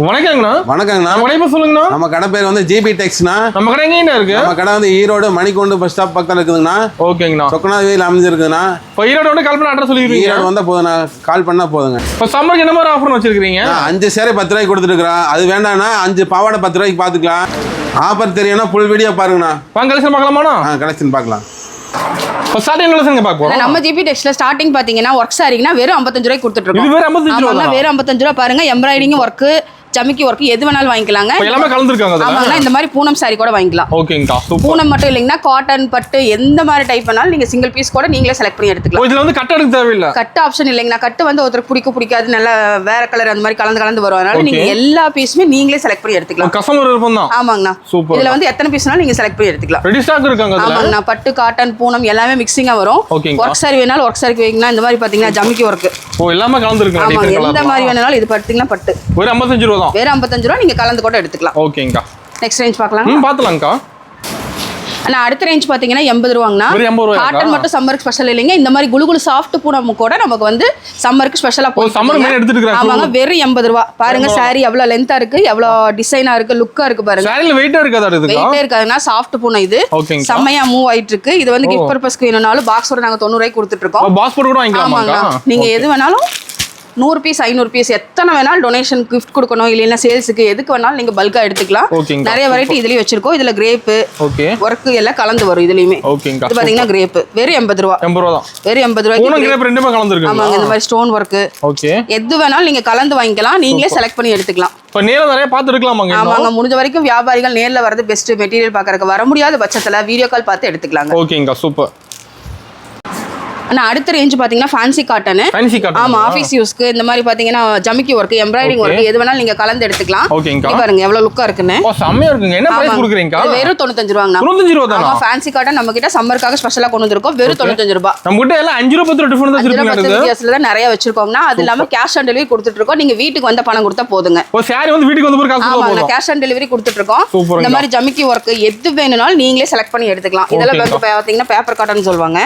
வணக்கங்கண்ணா. வணக்கங்கண்ணா. நம்ம கடை சொல்லுங்கண்ணா. நம்ம கடை பேர் வந்து ஜிபி டெக்ஸ்னா. நம்ம கடை எங்க இருக்கு? நம்ம கடை வந்து ஈரோடு மணிக்கூண்டு பஸ் ஸ்டாப் பக்கத்துல இருக்குதுங்கண்ணா. ஓகேங்கண்ணா. சொக்கநாதவேல் அமைஞ்சிருக்குதுண்ணா. இப்போ ஈரோடு வந்து கால் பண்ண அட்ரஸ் சொல்லிடுவீங்க. ஈரோடு வந்தா போதுண்ணா, கால் பண்ணா போதுங்க. இப்போ சம்மருக்கு என்ன மாதிரி ஆஃபர் வச்சிருக்கீங்க? 5 சேரை 10 ரூபாய்க்கு கொடுத்துருக்குறோம். அது வேண்டாம்னா 5 பாவாடை 10 ரூபாய்க்கு பார்த்துக்கலாம். ஆஃபர் தெரியும்னா ஃபுல் வீடியோ பாருங்கண்ணா. வாங்க கலெக்ஷன் பார்க்கலாமாண்ணா? கலெக்ஷன் பார்க்கலாம். ஸ்டார்டிங் கலெக்ஷன் பார்க்க போறோம். நம்ம ஜிபி டெக்ஸ்ல ஸ்டார்டிங் பாத்தீங்கன்னா ஒர்க் சாரினா வெறும் 55 ரூபாய்க்கு கொடுத்துட்டு இருக்கோம். இது வெறும் 55 ரூபாய். வெறும் 55 ரூபாய் பாருங்க. எம்ப்ராய்டிங் ஒர்க், ஜமிக்கி ஒர்க் எது வேணாலும் வாங்கிக்கலாங்க. எல்லாமே கலந்துருக்காங்க அதுல. ஆமாங்க. இந்த மாதிரி பூனம் சாரி கூட வாங்கிக்கலாம். ஓகேங்கா. சூப்பர். பூனம் மட்டும் இல்லைங்கன்னா காட்டன், பட்டு எந்த மாதிரி டைப் வேணாலும் நீங்க சிங்கிள் பீஸ் கூட நீங்களே செலக்ட் பண்ணி எடுத்துக்கலாம். இதுல வந்து கட் எடுக்க தேவையில்லை. கட் ஆப்ஷன் இல்லைங்கண்ணா. கட்டு வந்து ஒருத்தருக்கு பிடிக்காது, நல்லா வேற கலர் அந்த மாதிரி கலந்து வரும். அதனால நீங்க எல்லா பீஸுமே நீங்களே செலக்ட் பண்ணி எடுத்துக்கலாம். கஸ்டமர் விருப்பம் தான். ஆமாங்கண்ணா. சூப்பர். இதுல வந்து எத்தனை பீஸ்னாலும் நீங்க செலக்ட் பண்ணி எடுத்துக்கலாம். ரெடி ஸ்டாக் இருக்காங்க அதுல. ஆமாங்கண்ணா. பட்டு, காட்டன், பூனம் எல்லாமே மிக்சிங்கா வரும். ஒர்க் சாரி வேணாலும் ஒர்க் சாரிக்கு வைக்கலாம். இந்த மாதிரி பாத்தீங்கன்னா ஜமிக்கி ஒர்க். எல்லாமே கலந்துருக்காங்க. ஆமாங்க. எந்த மாதிரி வேணாலும் இது பாத்தீங்கன்னா பட்டு. வெறும் 55 ரூபாய் தான். வெறும் 55 ரூபாய் நீங்க கலந்து கூட எடுத்துக்கலாம். ஓகேங்கா. நெக்ஸ்ட் ரேஞ்ச் பார்க்கலாம். பார்க்கலாம்க்கா. ஆனா அடுத்த ரேஞ்ச் பாத்தீங்கன்னா 80 ரூபாங்கண்ணா. காட்டன் மட்டும் சம்மருக்கு ஸ்பெஷல் இல்லைங்க. இந்த மாதிரி குலுகுலு சாஃப்ட் பூனம் கூட நமக்கு வந்து சம்மருக்கு ஸ்பெஷலா போட்டு. ஆமாங்க. வெறும் 80 ரூபாய். பாருங்க சாரி எவ்வளவு லென்த்தா இருக்கு, எவ்வளவு டிசைனா இருக்கு, லுக்கா இருக்கு பாருங்க. சாரில வெயிட்டா இருக்காதா? வெயிட்டே இருக்காதுன்னா சாஃப்ட் பூனம் இது. செம்மையா மூவ் ஆயிட்டு இருக்கு. இது வந்து கிஃப்ட் பர்பஸ்க்கு வேணும்னாலும் பாக்ஸோட நாங்க 90 ரூபாய்க்கு கொடுத்துட்டு இருக்கோம். பாக்ஸ் போட்டு கூட வாங்கிக்கலாம். நீங்க எது வேணாலும் 100 பீஸ் 500 பீஸ் எத்தனை வேணாலும் டொனேஷன் கிஃப்ட் கொடுக்கணும், இல்லைன்னா சேல்ஸுக்கு எதுக்கு வேணாலும் நீங்க பல்கா எடுத்துக்கலாம். நிறைய வெரைட்டி இதுலயே வச்சிருக்கோம். இதுல கிரேப் ஒர்க் எல்லாம் கலந்து வரும் இதுலயுமே. இது பாத்தீங்கன்னா கிரேப் வெறும் 80 ரூபாய். வெறும் 80 ரூபாய்க்கு. ஆமாங்க. இந்த மாதிரி ஸ்டோன் ஒர்க் எது வேணாலும் நீங்க கலந்து வாங்கிக்கலாம். நீங்களே செலக்ட் பண்ணி எடுத்துக்கலாம். நேர்ல நிறைய பார்த்து எடுக்கலாமாங்க? ஆமாங்க. முடிஞ்ச வரைக்கும் வியாபாரிகள் நேர்ல வரது பெஸ்ட். மெட்டீரியல் பாக்குறதுக்கு வர முடியாத பட்சத்துல வீடியோ கால் பார்த்து எடுத்துக்கலாங்க. ஓகேங்க. சூப்பர். ஆனா அடுத்த ரேஞ்ச் பாத்தீங்கன்னா ஃபேன்சி காட்டன். ஆமா. ஆபீஸ் யூஸ்க்கு இந்த மாதிரி பாத்தீங்கன்னா ஜமிக்கி ஒர்க், எம்ப்ராய்டிங் ஒர்க் எது வேணாலும் நீங்க கலந்து எடுத்துக்கலாம். பாருங்க எவ்வளவு லுக்கா இருக்குன்னு. செம்மையா இருக்குங்க. என்ன பிரைஸ் குடுக்குறீங்க? வெறும் 95 ரூபாங்க. 95 ரூபாய் தானா? ஆமா. ஃபேன்சி காட்டன் நம்ம கிட்ட சம்மருக்காக ஸ்பெஷலா கொண்டு வந்திருக்கோம். வெறும் 95 ரூபாய். நம்ம கிட்ட எல்லாம் 5 ரூபாய் 10 ரூபாய் டிஃபரன்ஸ் வச்சிருக்கீங்க. வித்தியாசத்துல தான் நிறைய வச்சிருக்கோம்னா. அது இல்லாம கேஷ் ஆன் டெலிவரி கொடுத்துட்டு இருக்கோம். நீங்க வீட்டுக்கு வந்த பணம் கொடுத்தா போதுங்க. ஒரு சாரி வந்து வீட்டுக்கு வந்து காசு கொடுத்தா போதும். கேஷ் ஆன் டெலிவரி கொடுத்துட்டு இருக்கோம். இந்த மாதிரி ஜமிக்கி ஒர்க் எது வேணும்னாலும் நீங்களே செலக்ட் பண்ணி எடுத்துக்கலாம். இதெல்லாம் வந்து பாத்தீங்கன்னா பேப்பர் காட்டன் சொல்வாங்க.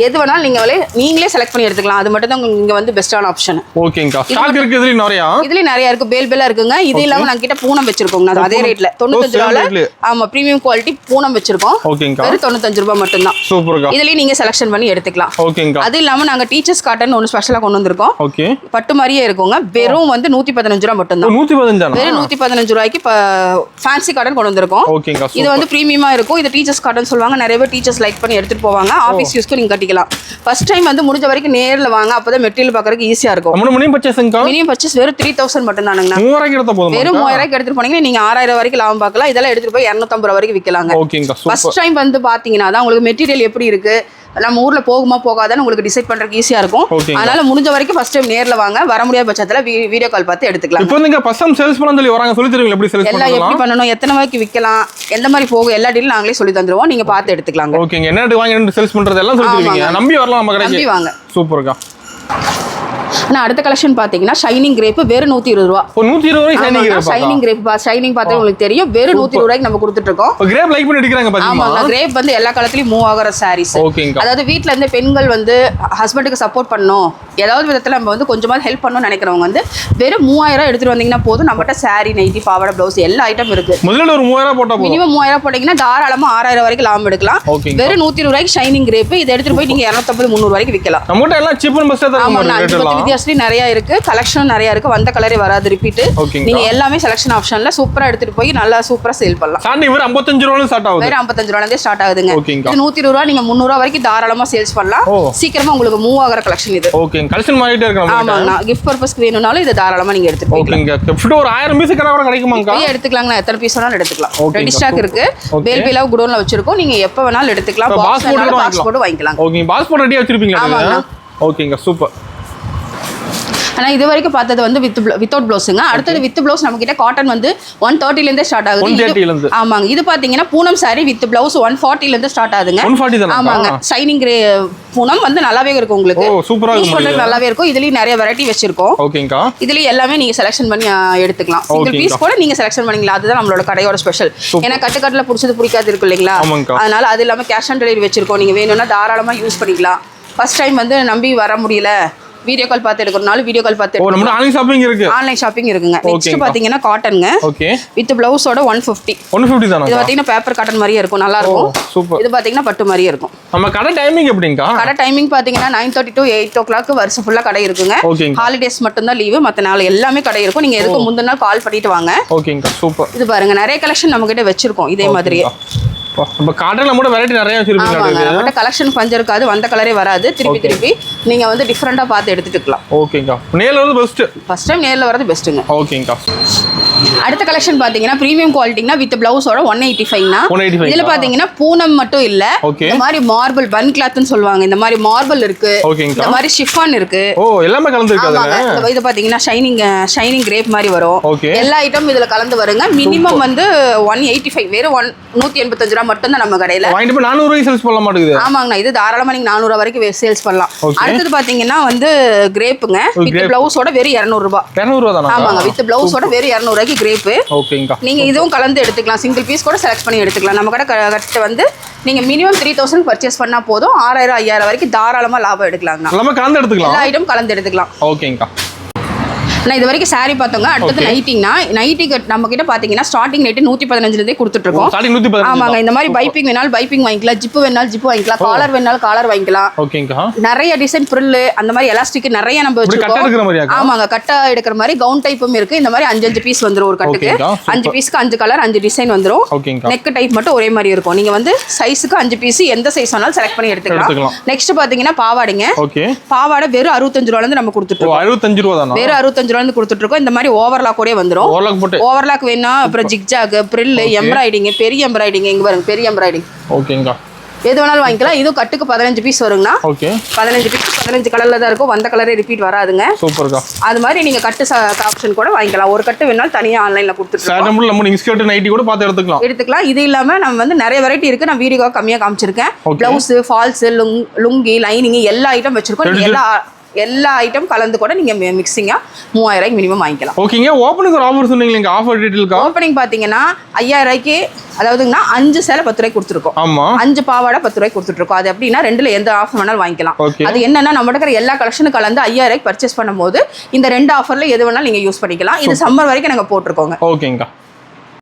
எது வேணாலும் நீங்களே செலக்ட் பண்ணி எடுத்துக்கலாம். அது மட்டும் தான் இங்க வந்து பெஸ்டான ஆப்ஷன். ஓகேங்கா. ஸ்டாக் இருக்கு இதுல நிறைய இருக்கு. பேல் இருக்குங்க. இது இல்லாம நாங்க கிட்ட பூனம் வச்சிருக்கோம். அதே ரேட்ல 95 ரூபாய்ல. ஆமா. பிரீமியம் குவாலிட்டி பூனம் வச்சிருக்கோம். வெறும் 95 ரூபாய் மட்டும் தான். சூப்பர்க்கா. இதுலயே நீங்க செலக்ஷன் பண்ணி எடுத்துக்கலாம். ஓகேங்கா. அது இல்லாம நாங்க டீச்சர்ஸ் காட்டன் ஒன்னு ஸ்பெஷலா கொண்டு வந்திருக்கோம். பட்டு மாதிரியே இருக்குங்க. வெறும் வந்து 115 ரூபாய் மட்டும் தான். 115. வெறும் 115 ரூபாய்க்கு ஃபேன்சி காட்டன் கொண்டு வந்திருக்கோம். இது வந்து பிரீமியமா இருக்கும். இது டீச்சர்ஸ் காட்டன் சொல்லுவாங்க. நிறைய பேர் டீச்சர்ஸ் லைக் பண்ணி எடுத்துட்டு போவாங்க. ஆபீஸ் யூஸ்க்கு நீங்க கட்டிக்கலாம். ஃபர்ஸ்ட் டைம் வந்து முடிஞ்ச வரைக்கும் நேர்ல வாங்க. அப்பதான் மெட்டீரியல் பாக்குறதுக்கு ஈஸியா இருக்கும். மினிமம் பர்ச்சேஸ் வெறும் 3000 மட்டும் தானுங்க. 3000 எடுத்தா போதும். வெறும் 3000 எடுத்துட்டு போனீங்கன்னா நீங்க 6000 வரைக்கும் லாபம் பார்க்கலாம். இதெல்லாம் எடுத்துட்டு போய் 250 ரூபாய் வரைக்கும் விக்கலாங்க. ஃபர்ஸ்ட் டைம் வந்து பாத்தீங்கன்னா தான் உங்களுக்கு மெட்டீரியல் எப்படி இருக்கு, நம்ம ஊர்ல போகுமா போகாதான்னு உங்களுக்கு டிசைட் பண்றதுக்கு ஈஸியா இருக்கும். அதனால முடிஞ்ச வரைக்கும் ஃபர்ஸ்ட் டைம் நேர்ல வாங்க. வர முடியாத பட்சத்துல வீடியோ கால் பார்த்து எடுத்துக்கலாம். இப்போ நீங்க ஃபர்ஸ்ட் டைம் சேல்ஸ் பண்ண சொல்லி வராங்க, சொல்லி தருவீங்க எப்படி சேல்ஸ் பண்ணலாம், எப்படி பண்ணனும், எத்தனை ரூபாய்க்கு விக்கலாம், எந்த மாதிரி போகும் எல்லா டீடைலும் நாங்களே சொல்லி தந்துருவோம். நீங்க பார்த்து எடுத்துக்கலாங்க. ஓகேங்க. என்ன ரேட் வாங்கி என்ன சேல்ஸ் பண்றது எல்லாம் சொல்லி தருவீங்க. நம்பி வரலாம் நம்ம கடைக்கு. நம்பி வாங்க. சூப்பர்க்கா. நான் அடுத்த கலெக்ஷன் பாத்தீங்கன்னா ஷைனிங் கிரேப் வெறும் 120 ரூபாய். 120 ரூபாய் ஷைனிங் கிரேப். ஷைனிங் பார்த்தா உங்களுக்கு தெரியும். வெறும் 120 ரூபாய்க்கு நம்ம கொடுத்துட்டு இருக்கோம். கிரேப் லைக் பண்ணி எடுக்கறாங்க பாத்தீங்களா? ஆமா. கிரேப் வந்து எல்லா காலத்துலயும் மூவ் ஆகுற சாரீஸ். அதாவது வீட்ல இருந்து பெண்கள் வந்து ஹஸ்பண்டுக்கு சப்போர்ட் பண்ணணும், ஏதாவது விதத்துல நம்ம வந்து கொஞ்சமா ஹெல்ப் பண்ணணும்னு நினைக்கிறவங்க வந்து வெறும் 3000 எடுத்துட்டு வந்தீங்கன்னா போதும். நம்மகிட்ட சாரி, நைட்டி, பாவாடை, பிளவுஸ் எல்லா ஐட்டம் இருக்கு. முதல்ல ஒரு 3000 போட்டா போதும். மினிமம் 3000 போட்டீங்கன்னா தாராளமா 6000 வரைக்கும் லாபம் எடுக்கலாம். வெறும் 120 ரூபாய்க்கு ஷைனிங் கிரேப். இதை எடுத்துட்டு போய் நீங்க 250 300 வரைக்கும் விக்கலாம். நம்மகிட்ட எல்லாம் சீப் அண்ட் பெஸ்டா தான் இருக்கு. வித்தியாசம் நிறைய இருக்கு. கலெக்ஷன் நிறைய இருக்கு. வந்த கலரே வராது ரிப்பீட். நீங்க எல்லாமே செலக்ஷன் ஆப்ஷன்ல சூப்பரா எடுத்துட்டு போய் நல்லா சூப்பரா சேல் பண்ணலாம். ஸ்டார்டிங் வெறும் 55 ரூபாயில ஸ்டார்ட் ஆகுது. வெறும் 55 ரூபாயில இருந்தே ஸ்டார்ட் ஆகுதுங்க. இது 120 ரூபாய். நீங்க 300 ரூபாய் வரைக்கும் தாராளமா சேல்ஸ் பண்ணலாம். சீக்கிரமா உங்களுக்கு மூவ் ஆகுற கலெக்ஷன் இது. ஓகேங்க. கலெக்ஷன் மாறிட்டே இருக்கு நம்ம. ஆமாங்க. கிஃப்ட் பர்பஸ்க்கு வேணும்னாலும் இது தாராளமா நீங்க எடுத்துட்டு போய்க்கலாம். ஓகேங்க. கிஃப்ட் ஒரு 1000 பீஸ் கடை வரை கிடைக்குமாங்க? எடுத்துக்கலாம்ங்க. எத்தனை பீஸ் வேணாலும் எடுத்துக்கலாம். ரெடி ஸ்டாக் இருக்கு. பேல்பிலா குடோன்ல வச்சிருக்கோம். நீங்க எப்ப வேணாலும் எடுத்துக்கலாம். பாக்ஸ் போட்டு வாங்கிக்கலாம். ஓகே. பாக்ஸ் போட்டு ரெடியா வச்சிருப்பீங்களா? ஓகேங்க. சூப்பர். ஆனா இது வரைக்கும் பார்த்தது வந்து வித்தவுட் ப்ளவுஸுங்க. அடுத்தது வித் ப்ளவுஸ் நம்ம கிட்ட காட்டன் வந்து 130 ல இருந்தே ஸ்டார்ட் ஆகுது. ஆமாங்க. இது பாத்தீங்கன்னா பூனம் சாரி வித் ப்ளவுஸ் 140 ல இருந்து ஸ்டார்ட் ஆகுதுங்க. 140 தானா? ஆமாங்க. ஷைனிங் கிரே பூனம் வந்து நல்லாவே இருக்கும் உங்களுக்கு. சூப்பரா இருக்கும். நல்லாவே இருக்கும். இதுலயும் நிறைய வெரைட்டி வச்சிருக்கோம். ஓகேங்கா. இதுலயும் எல்லாமே நீங்க செலக்ஷன் பண்ணி எடுத்துக்கலாம். சிங்கிள் பீஸ் கூட நீங்க செலக்ஷன் பண்ணிக்கலாம். அதுதான் நம்மளோட கடையோட ஸ்பெஷல். ஏன்னா கட்டுக்கட்டுல பிடிச்சது பிடிக்காது இருக்கு இல்லைங்களா? அதனால அது இல்லாம கேஷ் ஆன் டெலிவரி வச்சிருக்கோம். நீங்க வேணும்னா தாராளமா யூஸ் பண்ணிக்கலாம். ஃபர்ஸ்ட் டைம் வந்து நம்பி வர முடியல, வீடியோ கால் பார்த்து எடுக்கறனால வீடியோ கால் பார்த்து நம்ம ஆன்லைன் ஷாப்பிங் இருக்கு. ஆன்லைன் ஷாப்பிங் இருக்குங்க. நெக்ஸ்ட் பாத்தீங்கன்னா காட்டன்ங்க. ஓகே. வித் பிளவுஸோட 150. 150 தானா? இது பாத்தீங்கன்னா பேப்பர் காட்டன் மாதிரியே இருக்கும், நல்லா இருக்கும். சூப்பர். இது பாத்தீங்கன்னா பட்டு மாதிரியே இருக்கும். நம்ம கடை டைமிங் எப்படிங்கா? கடை டைமிங் பாத்தீங்கன்னா 9:30 to 8 o'clock வருஷம் ஃபுல்லா கடை இருக்குங்க. ஹாலிடேஸ் மட்டும் தான் லீவு, மத்த நாள் எல்லாமே கடை இருக்கும். நீங்க எதுக்கு முந்தின நாள் கால் பண்ணிட்டு வாங்க. ஓகேங்கா, சூப்பர். இது பாருங்க நிறைய கலெக்ஷன் நம்ம கிட்ட வச்சிருக்கோம் இதே மாதிரியே. நம்ம காட்டன்ல கூட வெரைட்டி நிறைய வச்சிருக்கீங்க. ஆமாங்க, நம்மட்ட கலெக்ஷன் பஞ்சம் இருக்காது, வந்த கலரே வராது. திருப்பி நீங்க வந்து டிஃபரெண்டா பார்த்து எடுத்துக்கலாம். ஓகேங்கா. நேர்ல வரது பெஸ்ட். ஃபர்ஸ்ட் டைம் நேர்ல வரது பெஸ்ட்டுங்க. ஓகேங்கா. அடுத்த கலெக்ஷன் பாத்தீங்கன்னா பிரீமியம் குவாலிட்டினா வித் பிளவுஸோட 185னா. இதுல பாத்தீங்கன்னா பூனம் மட்டும் இல்ல, இந்த மாதிரி மார்பிள் பன் கிளாத்னு சொல்லுவாங்க. இந்த மாதிரி மார்பிள் இருக்கு, இந்த மாதிரி ஷிஃபான் இருக்கு. எல்லாமே கலந்து இருக்கு. இது பாத்தீங்கன்னா ஷைனிங் கிரேப் மாதிரி வரும். எல்லா ஐட்டம் இதுல கலந்து வருங்க. மினிமம் வந்து 185, வெறும் 185 ரூபாய் மட்டும் தான் நம்ம கடையில. வாங்கிட்டு போய் 400 ரூபாய்க்கு சேல்ஸ் பண்ண மாட்டேங்குது. ஆமாங்க, இது தாராளமா நீங்க 400 ரூபாய் வரைக்கும் சேல்ஸ் பண்ணலாம். அடுத்து பாத்தீங்கன்னா வந்து கிரேப்புங்க, வித் பிளவுஸோட வெறும் 200 ரூபாய். 200 ரூபாய் தானா? ஆமாங்க, வித் பிளவுஸோட வெறும் 200 ரூபாய்க்கு கிரேப். ஓகேங்கா. நீங்க இதுவும் கலந்து எடுத்துக்கலாம், சிங்கிள் பீஸ் கூட செலக்ட் பண்ணி எடுத்துக்கலாம். நம்ம கடை கட்ட வந்து நீங்க மினிமம் 3000 பர்ச்சேஸ் பண்ணா போதும், 6000 5000 வரைக்கும் தாராளமா லாபம் எடுக்கலாங்க. எல்லாமே கலந்து எடுத்துக்கலாம், எல்லா ஐட்டம் கலந்து எடுத்துக்கலாம். ஓகேங்கா. நான் இது வரைக்கும் சாரி பார்த்தோங்க. அடுத்தது நைட்டிங்னா, நைட்டி நம்ம கிட்ட பாத்தீங்கன்னா ஸ்டார்டிங் ரேட் 115 இருந்தே கொடுத்துட்டு இருக்கோம். ஆமாங்க, இந்த மாதிரி பைப்பிங் வேணாலும் பைப்பிங் வாங்கிக்கலாம், ஜிப்பு வேணாலும் ஜிப்பு வாங்கிக்கலாம், காலர் வேணாலும் காலர் வாங்கிக்கலாம். ஓகேங்கா. நிறைய டிசைன் ஃப்ரில் அந்த மாதிரி எலாஸ்டிக் நிறைய நம்ம வச்சிருக்கோம். ஆமாங்க, கட்டா எடுக்கிற மாதிரி கவுன் டைப்பும் இருக்கு. இந்த மாதிரி 5 பீஸ் வந்துரும் ஒரு கட்டுக்கு. 5 பீஸ்க்கு 5 கலர் 5 டிசைன் வந்துரும். நெக் டைப் மட்டும் ஒரே மாதிரி இருக்கும். நீங்க வந்து சைஸ்க்கு 5 பீஸ் எந்த சைஸ் வேணாலும் செலக்ட் பண்ணி எடுத்துக்கலாம். நெக்ஸ்ட் பாத்தீங்கன்னா பாவாடைங்க. பாவாடை வெறும் 65 ரூபாயில இருந்து நம்ம கொடுத்துட்டு இருக்கோம். 65 ரூபாய் தானா? வெறும் 65 ரூபாயில இருந்து கொடுத்துட்டு இருக்கோம். இந்த மாதிரி ஓவர்லாக் கூட வந்துரும். ஓவர்லாக் வேணா அப்புறம் ஜிக்ஜாக், பிரில், எம்ப்ராய்டிங், பெரிய எம்ப்ராய்டிங் இங்க பாருங்க, பெரிய எம்ப்ராய்டிங். ஓகேங்கா. எது வேணாலும் வாங்கிக்கலாம். இது கட்டுக்கு 15 பீஸ் வருங்கண்ணா. 15 பீஸ் 15 கலர்ல தான் இருக்கும், வந்த கலரே ரிப்பீட் வராதுங்க. சூப்பர்க்கா. அது மாதிரி நீங்க கட்டு ஆப்ஷன் கூட வாங்கிக்கலாம். ஒரு கட்டு வேணாலும் தனியா ஆன்லைன்ல கொடுத்துருக்கோம். நம்ம இன்ஸ்கர்ட் நைட்டி கூட பார்த்து எடுத்துக்கலாம். இது இல்லாம நம்ம வந்து நிறைய வெரைட்டி இருக்கு. நான் வீடியோ கம்மியா காமிச்சிருக்கேன். பிளவுஸ், ஃபால்ஸ், லுங்கி, லைனிங் எல்லா ஐட்டம் வச்சிருக்கோம். எல்லா ஐட்டம் கலந்து கூட நீங்க மிக்சிங்கா 3000 ரூபாய்க்கு மினிமம் வாங்கிக்கலாம். ஓகேங்க. ஓப்பனிங் ஒரு ஆஃபர் சொன்னீங்க, ஆஃபர் டீடைல்க்கா? ஓப்பனிங் பாத்தீங்கன்னா 5000 ரூபாய்க்கு, அதாவதுங்கன்னா 5 சேலை 10 ரூபாய்க்கு கொடுத்துருக்கோம். ஆமா, 5 பாவாடை 10 ரூபாய்க்கு கொடுத்துருக்கோம். அது அப்படின்னா ரெண்டுல எந்த ஆஃபர் வேணாலும் வாங்கிக்கலாம். அது என்னன்னா நம்ம இருக்கிற எல்லா கலெக்ஷனும் கலந்து 5000 ரூபாய்க்கு பர்ச்சேஸ் பண்ணும்போது இந்த 2 ஆஃபர்ல எது வேணாலும் நீங்க யூஸ் பண்ணிக்கலாம். இது சம்மர் வரைக்கும் நாங்க போட்டிருக்கோங்க. ஓகேங்க.